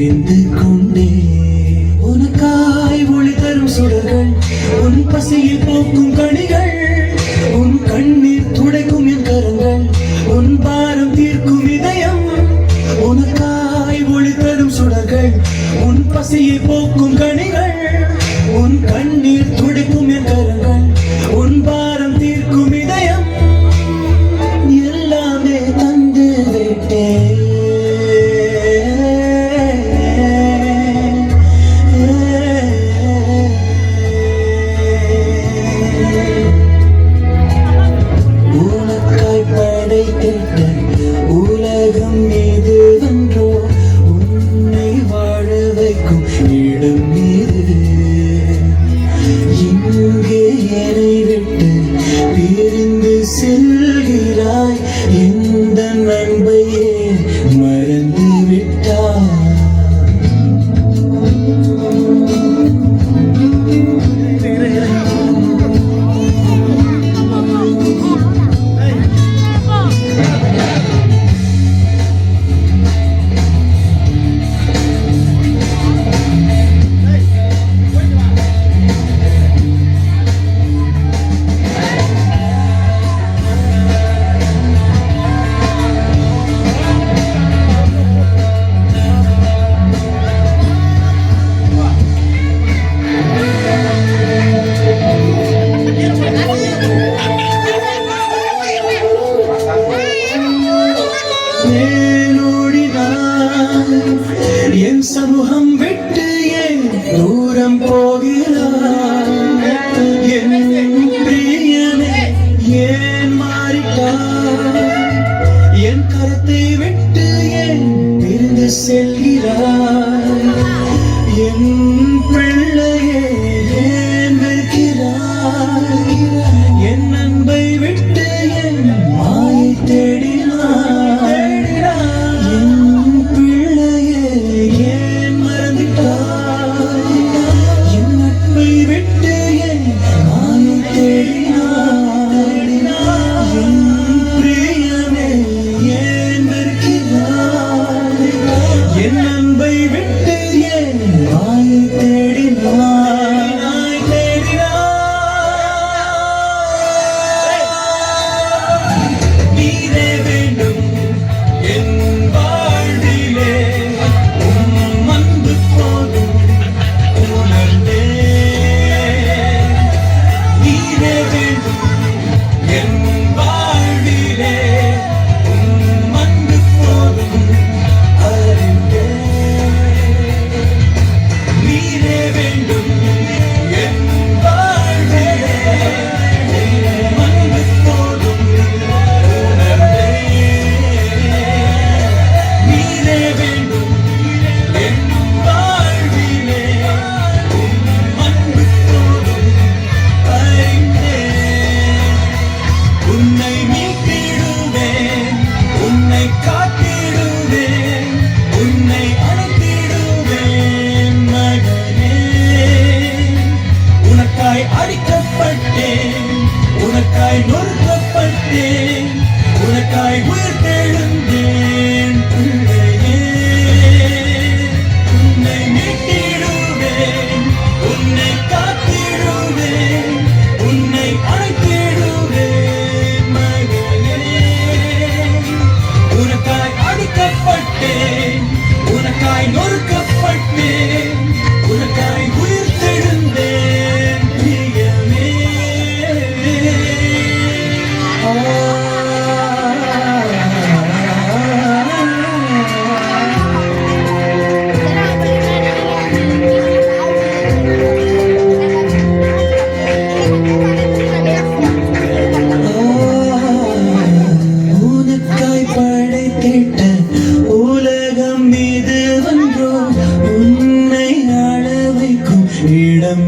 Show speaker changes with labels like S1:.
S1: பிரிந்து கொண்டே உனக்காய் ஒளி தரும் சுடர்கள் உன் பசியில் போக்கும் கனிகள் உன் கண்ணீர் துடைக்கும் என் கரங்கள் உன் பாரம் தீர்க்கும் இதயம் உனக்காய் ஒளி தரும் சுடர்கள் உன் பசியை போக்கும் கனிகள் உன் கண்ணீர் துடைக்கும் என் கரங்கள் உன் பாரம் தீர்க்கும் இதயம் எல்லாமே தந்து விட்டேன். உனக்காய் படைத்திட்ட உலகம் இது வென்றோ உன்னை வாழ வைக்கும் இடம் இது இங்கே என்னை விட்டு பிரிந்து செல்கிறாய் இந்த நண்பையே மறந்து விட்டாய். என் சமூகம் விட்டு என் தூரம் போகிறாய் என் பிரியனே ஏன் மாறிட்டாய் என் கரத்தை விட்டு என் பிரிந்து செல்கிறாய் என் பிள்ளையே ஏன் வெறுக்கிறாய் என் அன்பை விட்டு என் மாயை தேடினாய் உனக்காய் நொறுக்கப்பட்டேன் உனக்காய் உயிர் தெழுந்தேன் பிள்ளையே உன்னை மீட்டிடுவேன் உன்னை காத்திடுவேன் உன்னை அழைத்திடுவேன் மகனே உனக்காய் அடிக்கப்பட்டேன் உனக்காய் நொறுக்கப்பட்டேன் உனக்காய் உயிர் தெழுந்தேன் பிரியமே. உனக்காய் படைத்திட்ட உலகம் இது வென்றோ உன்னை ஆள வைக்கும் இடம்